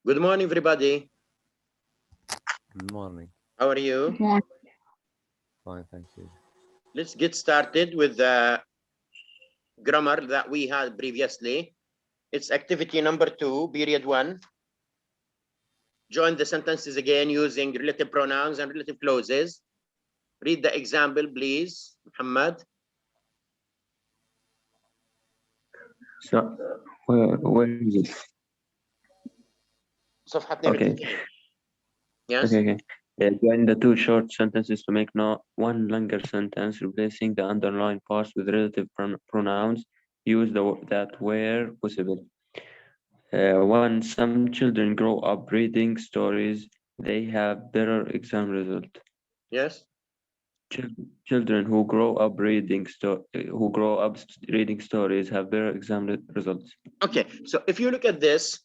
Good morning, everybody. Good morning. How are you? Good morning. Fine, thank you. Let's get started with the grammar that we had previously. It's activity number 2, period 1. Join the sentences again using relative pronouns and relative clauses. Read the example, please, Muhammad. So, where is it? صفحة Okay. 92. Yes. Okay. Join the two short sentences to make one longer sentence, replacing the underlined parts with relative pronouns. Use that where possible. When some children grow up reading stories, they have better exam result. Yes. Children who grow up reading stories have better exam results. Okay. So if you look at this,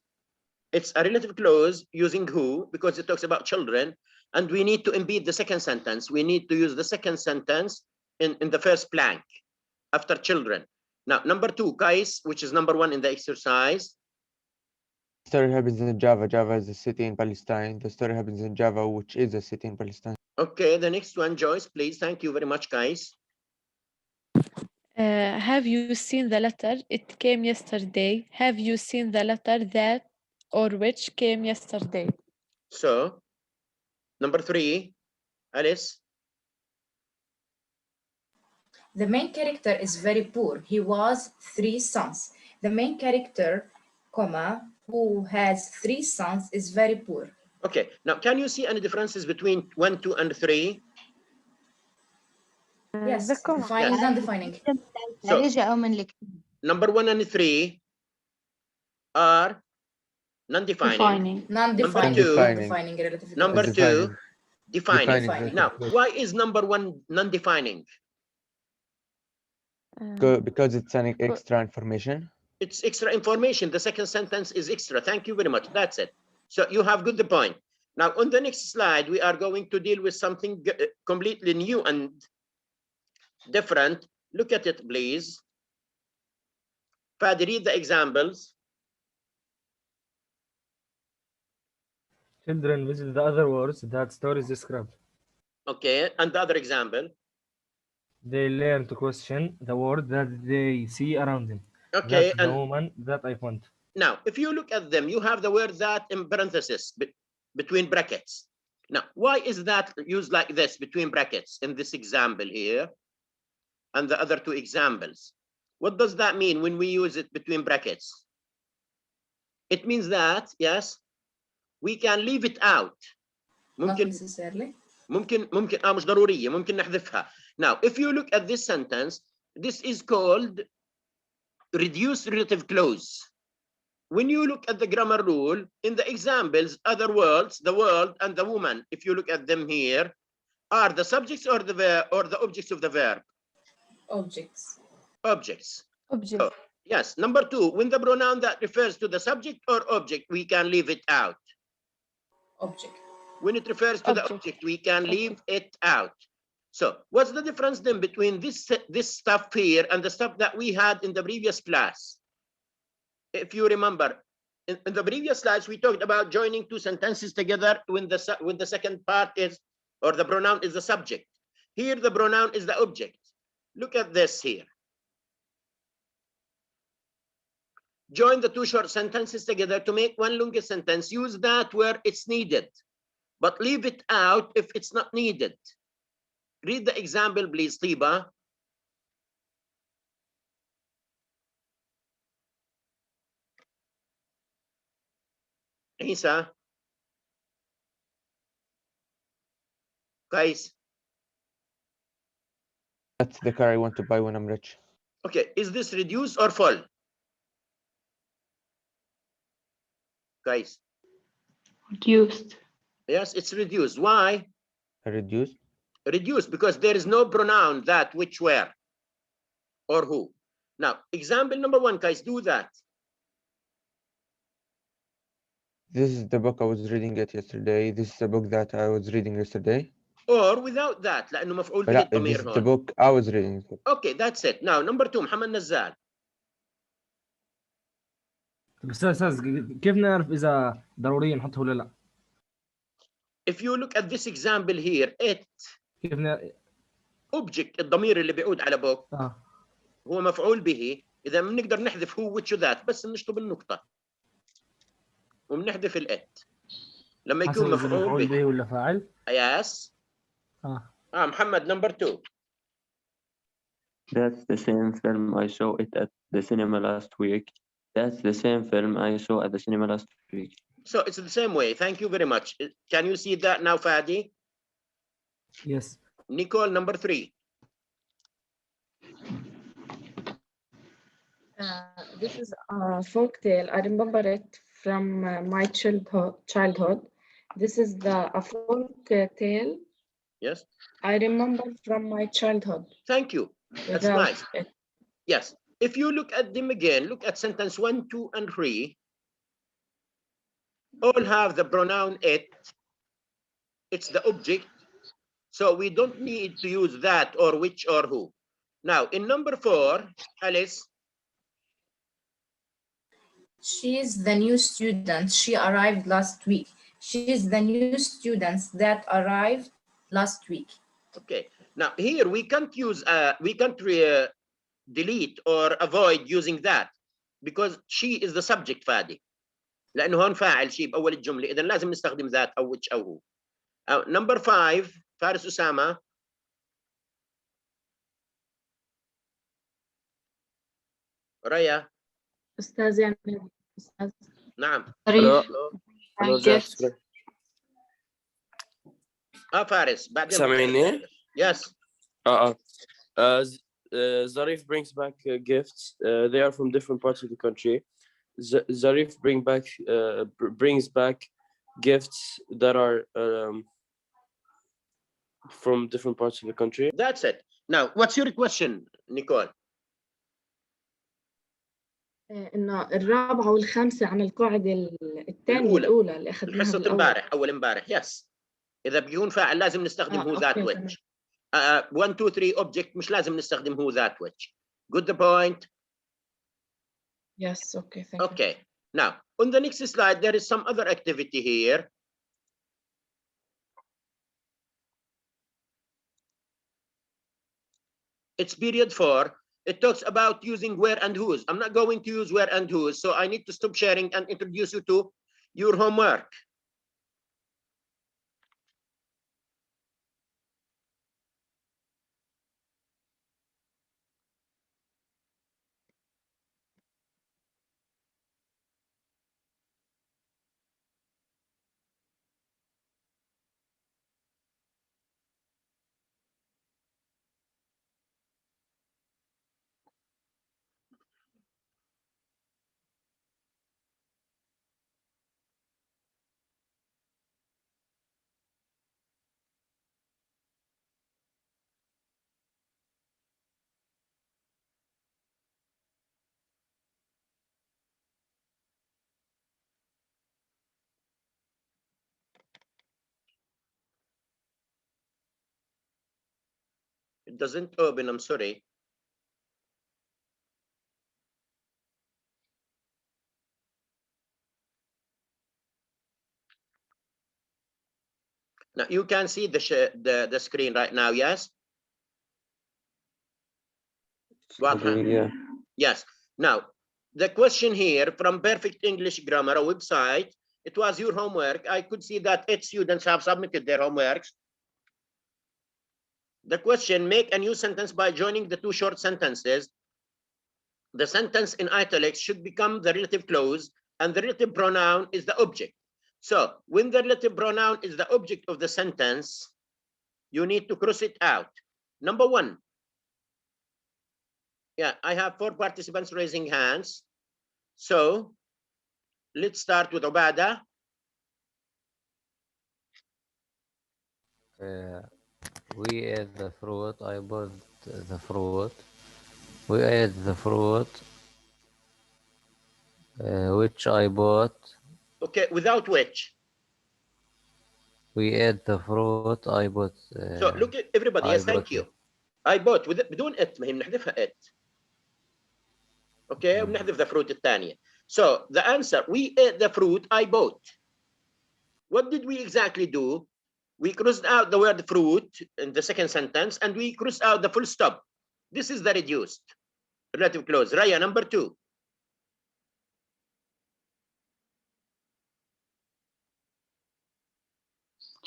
it's a relative clause using who because it talks about children, and we need to embed the second sentence. We need to use the second sentence in the first blank after children. Now, number 2, guys, which is number 1 in the exercise. The story happens in Java. Java is a city in Palestine. The story happens in Java, which is a city in Palestine. Okay, the next one, Joyce, please. Thank you very much, guys. Have you seen the letter? It came yesterday. Have you seen the letter that or which came yesterday? So, number 3, Alice. The main character is very poor. He was 3 sons. The main character, comma, who has 3 sons is very poor. Okay, now can you see any differences between 1, 2, and 3? Yes, the comma. defining Yes. and defining. So, number 1 and 3 are non-defining. Non-defining. Number 2, Non-defining relative number clause. 2, defining. Defining. Now, why is number 1 non-defining? Because it's an extra information. It's extra information. The second sentence is extra. Thank you very much. That's it. So you have got the point. Now, on the next slide, we are going to deal with something completely new and different. Look at it, please. Fadi, read the examples. Children visit the other words that stories describe. Okay, and the other example. They learn to question the world that they see around them. Okay, That's the and woman that I want. now, if you look at them, you have the word that in parentheses between brackets. Now, why is that used like this between brackets in this example here and the other 2 examples? What does that mean when we use it between brackets? It means that, yes, we can leave it out. Not ممكن necessarily. ممكن مش ضرورية ممكن نحذفها. Now, if you look at this sentence, this is called reduced relative clause. When you look at the grammar rule, in the examples, other words, the world and the woman, if you look at them here, are the subjects or the verb or the objects of the verb? Objects. Objects. Object. So, yes. Number 2, when the pronoun that refers to the subject or object, we can leave it out. Object. When it refers to the object, we can leave it out. So what's the difference then between this stuff here and the stuff that we had in the previous class? If you remember, in the previous slides, we talked about joining 2 sentences together when the second part is, or the pronoun is the subject. Here, the pronoun is the object. Look at this here. Join the 2 short sentences together to make one longer sentence. Use that where it's needed, but leave it out if it's not needed. Read the example, please, Tiba. Isa. Guys. That's the car I want to buy when I'm rich. Okay, is this reduced or full? Guys. Reduced. Yes, it's reduced. Why? Reduced? Reduced because there is no pronoun that, which, where, or who. Now, example number 1, guys, do that. This is the book I was reading it yesterday. This is the book that I was reading yesterday. Or without that, لأنه مفعول به This الضمير is the هون. book I was reading. Okay, that's it. Now, number 2, Muhammad Nazal. طب استاذ كيف نعرف اذا ضروري نحطه ولا لا؟ If you look at this example here, it كيف نعرف؟ object الضمير اللي بيعود على book هو مفعول به. إذا بنقدر نحذف هو which ذات، بس نشطب النقطة وبنحذف الات لما يكون مفعول به ولا فاعل. يس. محمد number 2. That's the same film I saw it at the cinema last week. That's the same film I saw at the cinema last week. So it's the same way. Thank you very much. Can you see that now, Fadi? Yes. Nicole, number 3. This is a folk tale. I remember it from my childhood. This is a folk tale. Yes. I remember from my childhood. Thank you. That's nice. Yes. If you look at them again, look at sentence 1, 2, and 3. All have the pronoun it. It's the object. So we don't need to use that or which or who. Now, in number 4, Alice. She is the new student. She arrived last week. She is the new students that arrived last week. Okay. Now here we can't use we can't delete or avoid using that because she is the subject فادي. لأنه هون فاعل شيء بأول الجملة. إذا لازم نستخدم ذات أو which أو هو. Number 5 فارس أسامة. ريا. أستاذ يعني أستاذ. نعم. Hello. فارس بعدين. سامعني؟ Yes. Zarif brings back gifts. They are from different parts of the country. Zarif brings back gifts that are from different parts of the country. That's it. Now, what's your question, Nicole? إنه الرابعة والخامسة عن القاعدة الثانية الأولى اللي أخذناها حصة امبارح أول امبارح. Yes. إذا بيكون فاعل لازم نستخدم هو ذات which. 1 2 3 object مش لازم نستخدم هو ذات which. Good point. Yes. Okay. Thank you. Okay. Now, on the next slide, there is some other activity here. It's period 4. It talks about using where and whose. I'm not going to use where and whose, so I need to stop sharing and introduce you to your homework. It doesn't open, I'm sorry. Now you can see the screen right now, yes? Yeah. Yes. Now, the question here from Perfect English Grammar, a website, it was your homework. I could see that 8 students have submitted their homeworks. The question, make a new sentence by joining the 2 short sentences. The sentence in italics should become the relative clause and the relative pronoun is the object. So when the relative pronoun is the object of the sentence, you need to cross it out. Number 1. Yeah, I have 4 participants raising hands. So let's start with Obada. We ate the fruit. I bought the fruit. We ate the fruit, which I bought. Okay, without which. We ate the fruit. I bought. So look at everybody. Yes, thank you. I bought بدون it ما هي بنحذفها it. Okay, وبنحذف the fruit الثانية. So the answer, we ate the fruit I bought. What did we exactly do? We crossed out the word fruit in the second sentence and we crossed out the full stop. This is the reduced relative clause. Raya, number 2.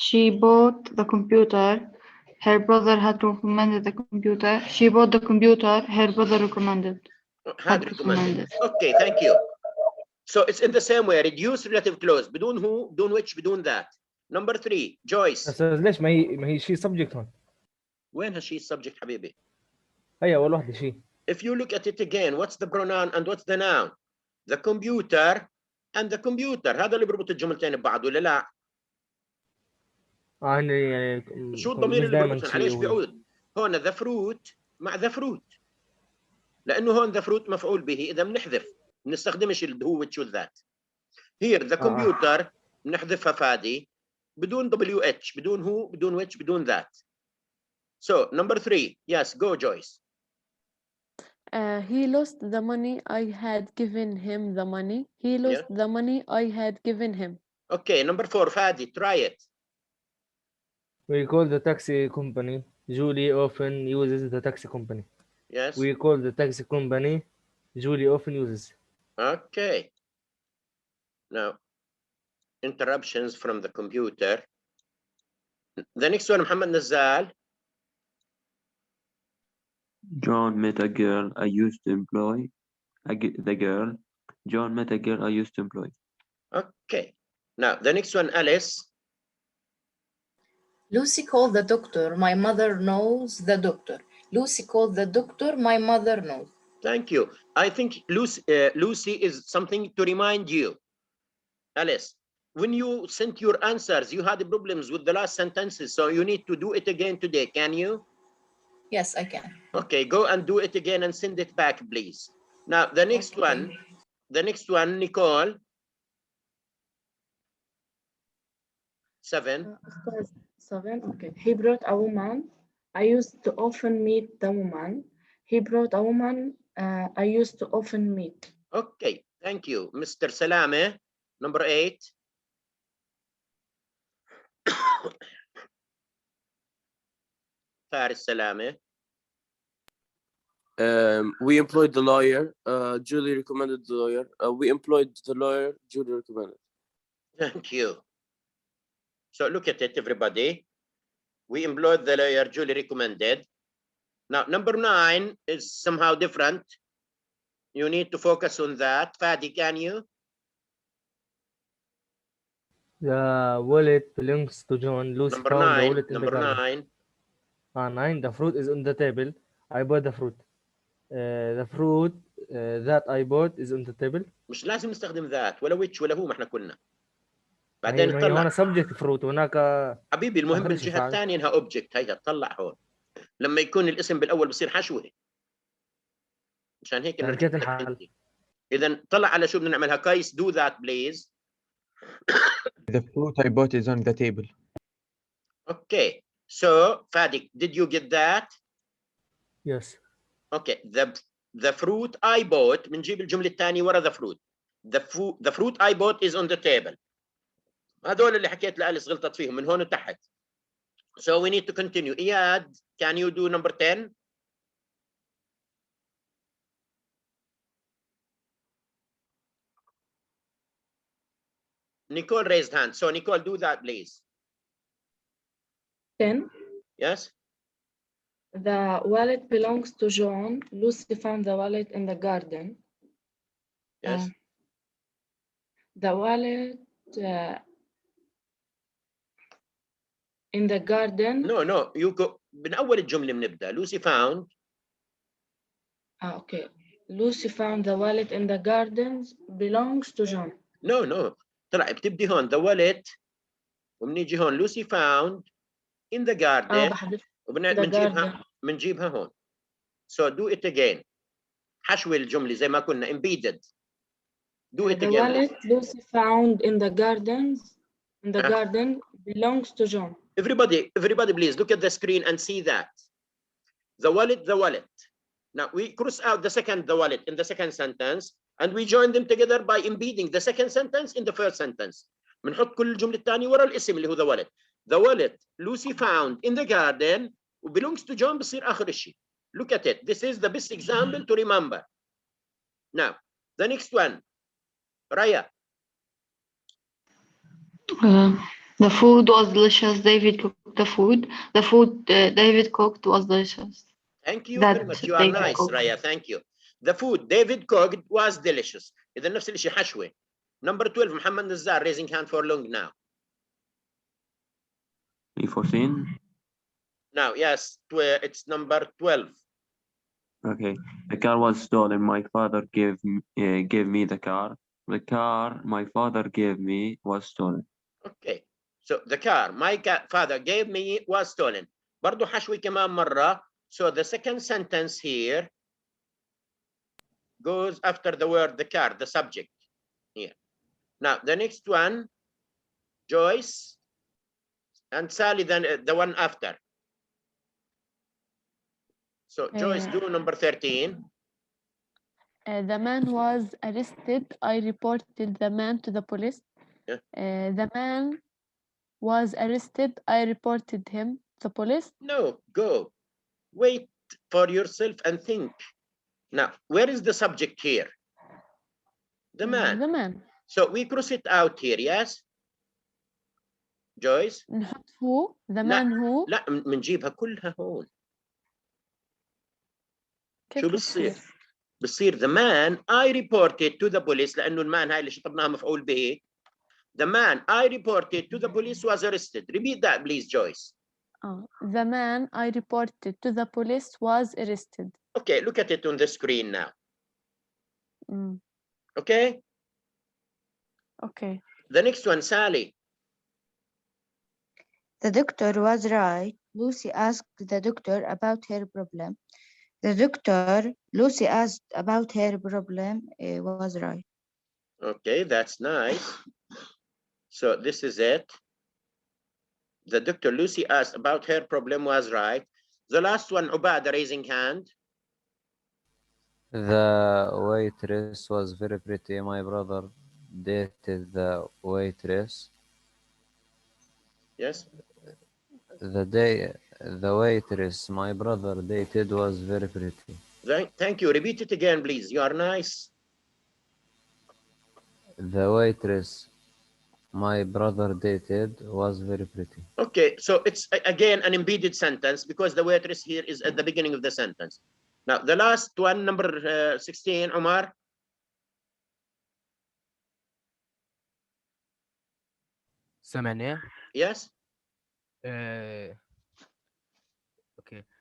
She bought the computer. Her brother had recommended the computer. She bought the computer. Her brother recommended. Had recommended. Okay, thank you. So it's in the same way, reduced relative clause. بدون who, بدون which, بدون that. Number 3, Joyce. بس ليش ما هي شي subject هون؟ وينها she subject حبيبي؟ هي أول واحدة شي. If you look at it again, what's the pronoun and what's the noun? The computer and the computer. هذا اللي بيربط الجملتين ببعض ولا لا؟ يعني شو الضمير اللي بيربطهم؟ على ايش بيعود؟ هون the fruit مع the fruit. لأنه هون the fruit مفعول به، إذا بنحذف بنستخدمش اللي هو which ذات. Here the computer بنحذفها فادي بدون WH، بدون هو، بدون which، بدون ذات. So number 3, yes, go Joyce. He lost the money I had given him the money. He lost the money I had given him. Okay, number 4, Fadi, try it. We call the taxi company. Julie often uses the taxi company. Yes. We call the taxi company. Julie often uses. Okay. Now, interruptions from the computer. The next one, Muhammad Nazal. John met a girl I used to employ. The girl. John met a girl I used to employ. Okay. Now, the next one, Alice. Lucy called the doctor. My mother knows the doctor. Lucy called the doctor. My mother knows. Thank you. I think Lucy is something to remind you. Alice, when you sent your answers, you had problems with the last sentences, so you need to do it again today. Can you? Yes, I can. Okay, go and do it again and send it back, please. Now, the next one, Nicole. 7. 7, okay. He brought a woman. I used to often meet the woman. He brought a woman I used to often meet. Okay, thank you. Mr. Salame, number 8. Faris Salame. We employed the lawyer. Julie recommended the lawyer. We employed the lawyer. Julie recommended. Thank you. So look at it, everybody. We employed the lawyer. Julie recommended. Now, number 9 is somehow different. You need to focus on that. Fadi, can you? The wallet belongs to John. Lucy Number found 9. the wallet in Number the garden. 9. 9. The fruit is on the table. I bought the fruit. The fruit that I bought is on the table. مش لازم نستخدم ذات ولا which ولا هو، ما احنا كنا. ما بعدين هي طلع هون subject fruit هناك. حبيبي المهم بالجهة الثانية انها object. هيها طلع هون. لما يكون الاسم بالاول بصير حشوه. مشان هيك تنحل. اذا طلع على شو بدنا نعملها. كايس do that please. The fruit I bought is on the table. Okay. So Fadik, did you get that? Yes. Okay. The fruit I bought, بنجيب الجملة الثانية ورا the fruit. The fruit I bought is on the table. هذول اللي حكيت لأليس غلطت فيهم من هون وتحت. So we need to continue. Iyad, can you do number 10? Nicole raised hand. So Nicole, do that, please. 10. Yes. The wallet belongs to John. Lucy found the wallet in the garden. Yes. The wallet in the garden. No. You go. من أول الجملة بنبدأ. Lucy found. Okay. Lucy found the wallet in the garden belongs to John. No. طلع بتبدي هون the wallet وبنيجي هون Lucy found in the garden وبنجيبها هون. So do it again. حشو الجملة زي ما كنا embedded. Do it the again. wallet Lucy found in the garden belongs to John. Everybody please look at the screen and see that. The wallet. Now we cross out the wallet in the second sentence and we join them together by embedding the second sentence in the first sentence. بنحط كل الجملة الثانية ورا الاسم اللي هو the wallet. The wallet Lucy found in the garden belongs to John بصير آخر شيء. Look at it. This is the best example to remember. Now, the next one. Raya. The food was delicious. David cooked the food. The food David cooked was delicious. Thank you That very much. You are David nice, cooked. Raya. Thank you. The food David cooked was delicious. إذا نفس الشيء حشوة. Number 12, Muhammad Nazar, raising hand for long now. E14. Now, yes, it's number 12. Okay. The car was stolen. My father gave me the car. The car my father gave me was stolen. Okay. So the car my father gave me was stolen. برضو حشوي كمان مرة. So the second sentence here goes after the word the car, the subject here. Now, the next one, Joyce and Sally, then the one after. So Joyce, do number 13. The man was arrested. I reported the man to the police. Yeah. The man was arrested. I reported him to the police. No, go. Wait for yourself and think. Now, where is the subject here? The man. The man. So we cross it out here, yes? Joyce? نحط who? The لا man who? لا بنجيبها كلها هون. شو بصير؟ بصير the man I reported to the police لأنه المان هاي اللي شطبناها مفعول به. The man I reported to the police was arrested. Repeat that, please, Joyce. The man I reported to the police was arrested. Okay, look at it on the screen now. Mm. Okay? Okay. The next one, Sally. The doctor was right. Lucy asked the doctor about her problem. The doctor Lucy asked about her problem was right. Okay, that's nice. So this is it. The doctor Lucy asked about her problem was right. The last one, Ubada, raising hand. The waitress was very pretty. My brother dated the waitress. Yes. The waitress my brother dated was very pretty. Thank you. Repeat it again, please. You are nice. The waitress my brother dated was very pretty. Okay, so it's again an embedded sentence because the waitress here is at the beginning of the sentence. Now, the last one, number 16, Omar. ثمانية. Yes. Okay.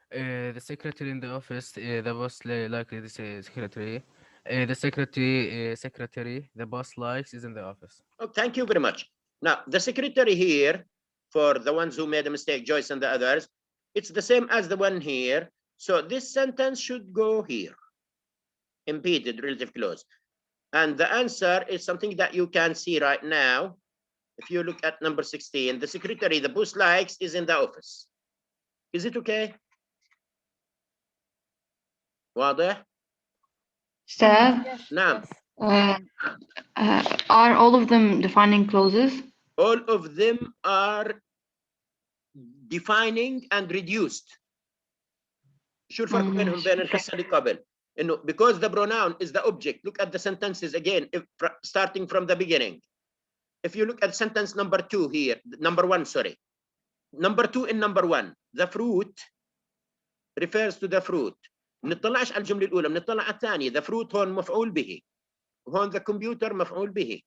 The secretary in the office, the boss likely the secretary. The secretary, the boss likes is in the office. Oh, thank you very much. Now, the secretary here, for the ones who made a mistake, Joyce and the others, it's the same as the one here. So this sentence should go here. Impeded relative clause. And the answer is something that you can see right now. If you look at number 16, the secretary, the boss likes, is in the office. Is it okay? واضح؟ Sir, نعم. Are all of them defining clauses? All of them are defining and reduced. شو الفرق بينهم بين الحصة اللي قبل؟ إنه because the pronoun is the object. Look at the sentences again, starting from the beginning. If you look at sentence number 2 here, number 1, sorry. Number 2 in number 1, the fruit refers to the fruit. نطلعش على الجملة الأولى، بنطلع على الثانية. The fruit هون مفعول به. وهون the computer مفعول به.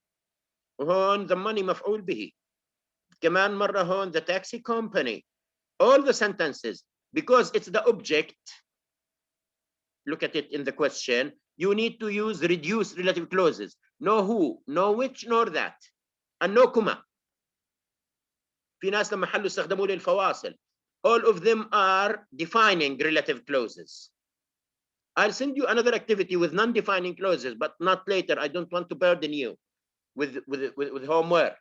وهون the money مفعول به. كمان مرة هون the taxi company. All the sentences, because it's the object, look at it in the question, you need to use reduced relative clauses. No who, no which, nor that. And no comma. في ناس لما حلوا استخدموا للفواصل. All of them are defining relative clauses. I'll send you another activity with non-defining clauses, but not later. I don't want to burden you with homework.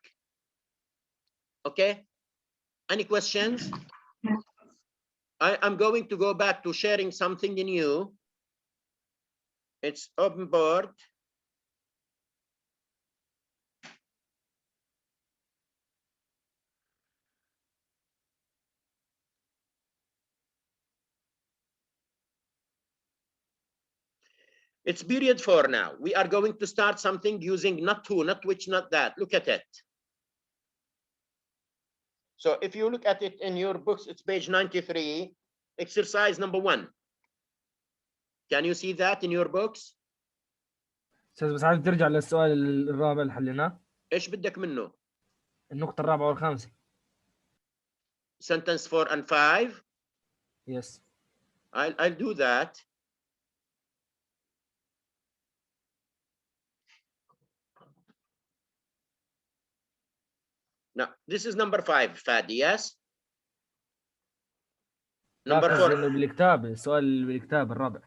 Okay? Any questions? I'm going to go back to sharing something new. It's open board. It's period 4 now. We are going to start something using not who, not which, not that. Look at it. So if you look at it in your books, it's page 93, exercise number 1. Can you see that in your books? استاذ بس عايز ترجع للسؤال الرابع اللي حليناه. ايش بدك منه؟ النقطة الرابعة والخامسة. Sentence 4 and 5. Yes. I'll do that. Now, this is number 5, Fadi, yes? Number 4. إنه بالكتاب السؤال اللي بالكتاب الرابع.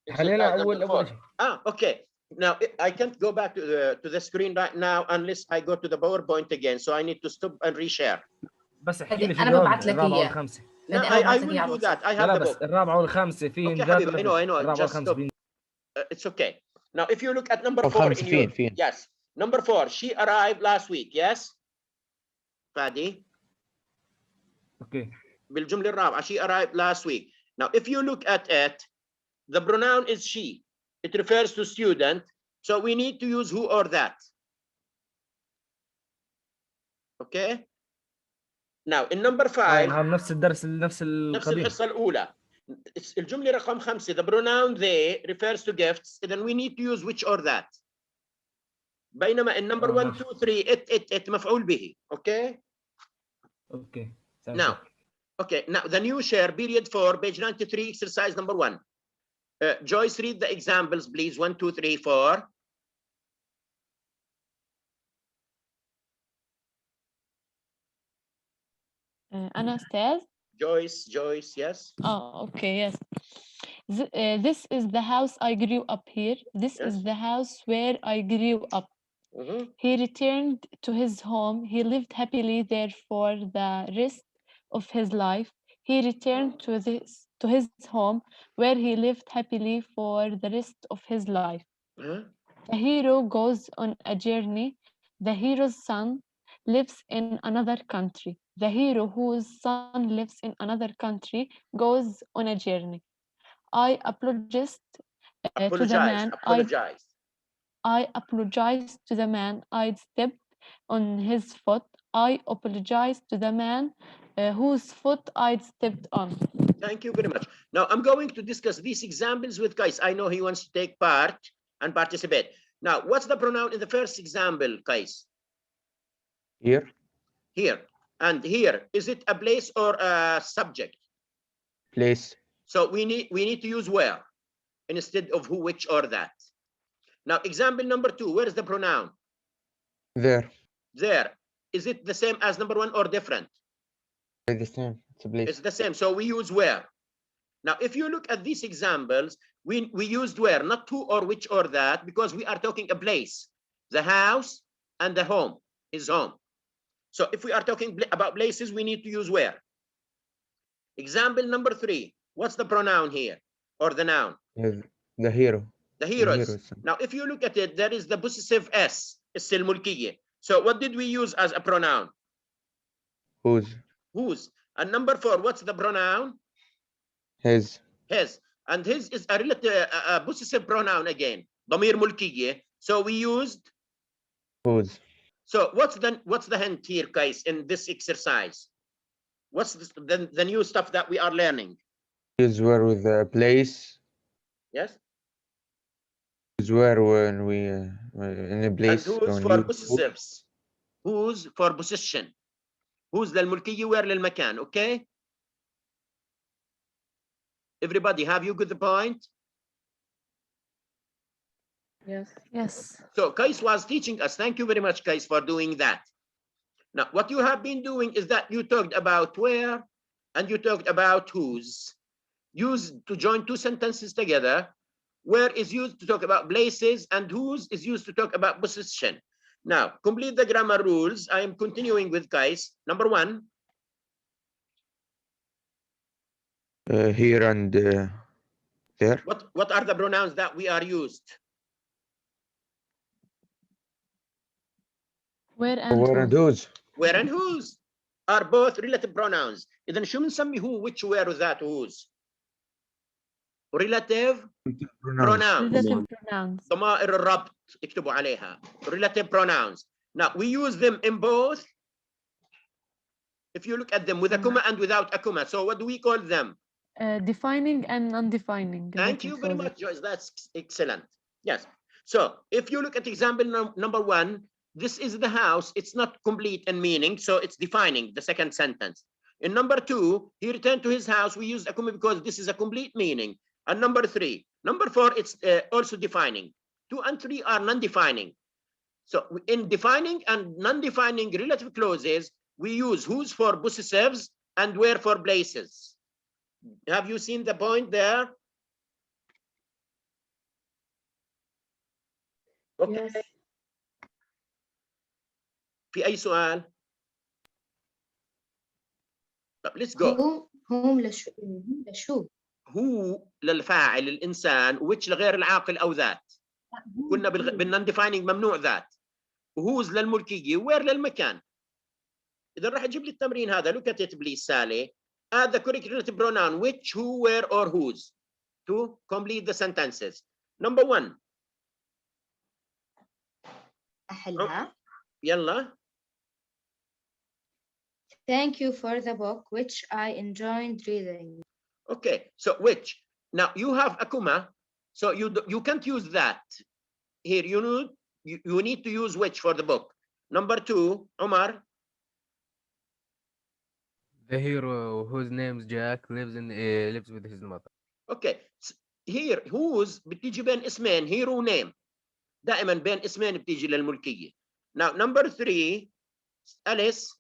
حلينا أول شيء. Okay. Now, I can't go back to the screen right now unless I go to the PowerPoint again. So I need to stop and reshare. بس احكي لي في أنا ببعث لك الرابعة إياه. والخامسة. No, I will do that. I have لا the بس book. الرابعة والخامسة فيه Okay, حبيبي, I know. Just stop. It's okay. Now, if you look at number 4 in your, yes, number 4, she arrived last week, yes? Fadi? Okay. بالجملة الرابعة, she arrived last week. Now, if you look at it, the pronoun is she. It refers to student. So we need to use who or that. Okay? Now, in number 5, نفس الدرس نفس القضية. الحصة الأولى. الجملة رقم 5, the pronoun they refers to gifts. Then we need to use which or that. بينما in number 1, 2, 3, it مفعول به. Okay? Okay. Now, okay, now the new share, period 4, page 93, exercise number 1. Joyce, read the examples, please. 1, 2, 3, 4. أنا أستاذ. Joyce, yes. Oh, okay, yes. This is the house I grew up here. This is the house where I grew up. He returned to his home. He lived happily there for the rest of his life. He returned to his home where he lived happily for the rest of his life. The hero goes on a journey. The hero's son lives in another country. The hero whose son lives in another country goes on a journey. I apologized to the man. I apologized to the man. I'd stepped on his foot. I apologized to the man whose foot I'd stepped on. Thank you very much. Now I'm going to discuss these examples with Kais. I know he wants to take part and participate. Now, what's the pronoun in the first example, Kais? Here. Here. And here, is it a place or a subject? Place. So we need to use where instead of who, which, or that. Now, example number 2, where is the pronoun? There. There. Is it the same as number 1 or different? It's the same. It's a place. It's the same. So we use where. Now, if you look at these examples, we used where, not who or which or that, because we are talking a place, the house and the home, his home. So if we are talking about places, we need to use where. Example number 3, what's the pronoun here or the noun? The hero. The heroes. Now, if you look at it, there is the possessive S, الملكية. So what did we use as a pronoun? Whose. Whose. And number 4, what's the pronoun? His. His. And his is a relative, a possessive pronoun again. ضمير ملكية. So we used whose. So what's the hint here, guys, in this exercise? What's the new stuff that we are learning? Use where with the place. Yes. Use where when we in a place. And who's for possessives? Who's for possession? Who's للملكية where للمكان? Okay. Everybody, have you got the point? Yes. Yes. So Kais was teaching us. Thank you very much, Kais, for doing that. Now, what you have been doing is that you talked about where and you talked about whose. Used to join two sentences together. Where is used to talk about places and whose is used to talk about possession. Now, complete the grammar rules. I am continuing with Kais. Number 1. Here and there. What are the pronouns that we are used? Where and whose. Where and whose are both relative pronouns. إذن شو بنسمي who, which, where, that, whose. relative pronouns. Relative pronouns. ضمائر الربط اكتبوا عليها relative pronouns. Now we use them in both. If you look at them with a comma and without a comma, so what do we call them? Defining and non-defining. Thank you very much, Joyce. That's excellent. Yes. So if you look at example number 1, this is the house. It's not complete in meaning, so it's defining the second sentence. In number 2, he returned to his house. We use a comma because this is a complete meaning. And number 3, number 4, it's also defining. 2 and 3 are non-defining. So in defining and non-defining relative clauses, we use whose for possessives and where for places. Have you seen the point there? Okay. Yes. في أي سؤال؟ طب let's go. هم لشو هو للفاعل الإنسان which لغير العاقل أو ذات. كنا بالنون defining ممنوع ذات. وهوز للملكية وير للمكان. إذا راح أجيب لي التمرين هذا look at it please Sally. Add the correct relative pronoun which, who, where or whose to complete the sentences. Number 1. أحلها. يلا. Thank you for the book which I enjoyed reading. Okay, so which. Now you have a comma, so you can't use that. Here you need to use which for the book. Number 2, Omar. The hero whose name's Jack lives with his mother. Okay, here whose بتيجي بين اسمين hero name. دائما بين اسمين بتيجي للملكية. Now number 3, Alice.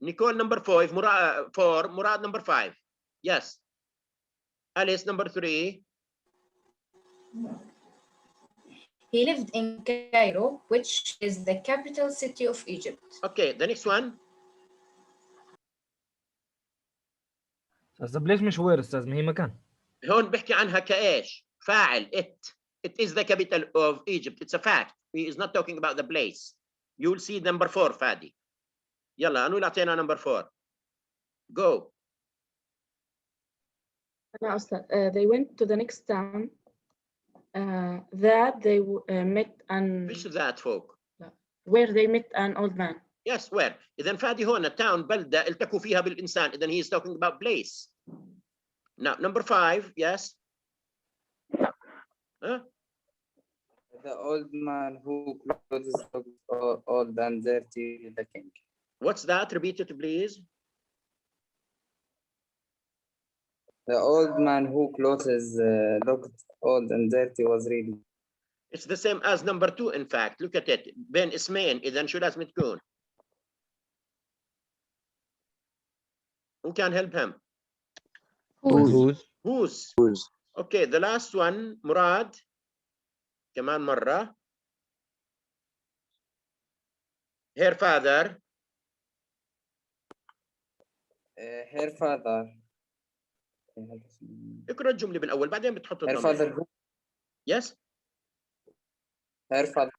Nicole number 4, Murad number 5. Yes. Alice number 3. He lived in Cairo, which is the capital city of Egypt. Okay, the next one. أستاذ ليش مش وير أستاذ؟ ما هي مكان. هون بحكي عنها كايش؟ فاعل it. It is the capital of Egypt. It's a fact. He is not talking about the place. You will see number 4, Fadi. يلا أنو اللي أعطينا number 4. Go. أنا أستاذ they went to the next town that they met an فيش ذات فوق. where they met an old man. Yes, where. إذا فادي هون town بلدة التقوا فيها بالإنسان. إذا he is talking about place. Now number 5, yes. Huh? The old man who clothes old and dirty the king. What's that? Repeat it, please. The old man who clothes looked old and dirty was reading. It's the same as number 2, in fact. Look at it. بين اسمين. إذا شو لازم تكون؟ Who can help him? Whose? Okay, the last one, Murad. كمان مرة. Her father. Her father. اقرأ الجملة بالأول بعدين بتحط Her الضمير. father. Yes. Her father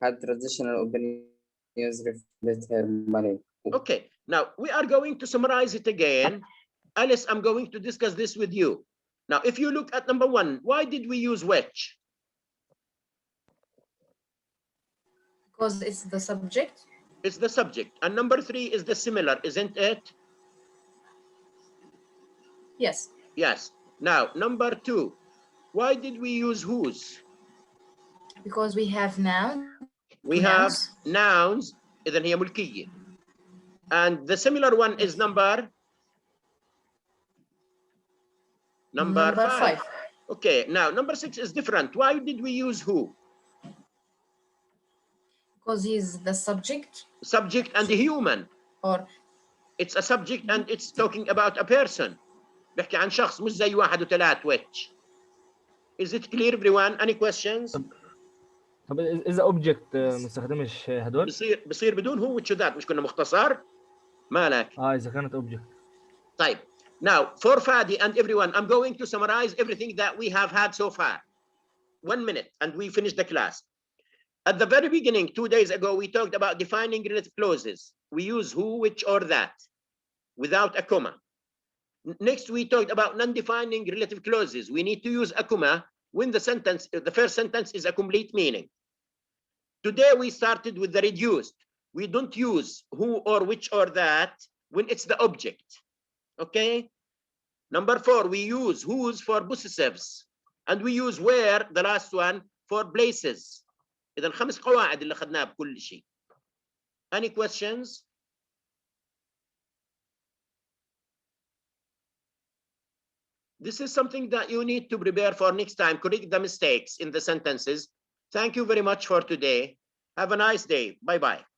had traditional opinions reflect her money. Okay, now we are going to summarize it again. Alice, I'm going to discuss this with you. Now, if you look at number 1, why did we use which? Because it's the subject. It's the subject. And number 3 is the similar, isn't it? Yes. Yes. Now, number 2, why did we use whose? Because we have nouns. We have nouns, إذن هي ملكية. And the similar one is number 5. Okay, now number 6 is different. Why did we use who? Because he's the subject. Subject and human. Or it's a subject and it's talking about a person. بحكي عن شخص مش زي 1 و3 which. Is it clear everyone? Any questions? طب إذا object ما نستخدمش هدول؟ بصير بدون هو which that مش كنا مختصر؟ مالك؟ إذا كانت object. طيب. Now, for Fadi and everyone, I'm going to summarize everything that we have had so far. 1 minute, and we finish the class. At the very beginning, 2 days ago, we talked about defining relative clauses. We use who, which, or that, without a comma. Next, we talked about non-defining relative clauses. We need to use a comma when the sentence, the first sentence is a complete meaning. Today, we started with the reduced. We don't use who or which or that when it's the object, okay? Number 4, we use whose for possessives, and we use where, the last one, for places. إذا 5 قواعد اللي أخذناها بكل شيء. Any questions? This is something that you need to prepare for next time. Correct the mistakes in the sentences. Thank you very much for today. Have a nice day. Bye-bye.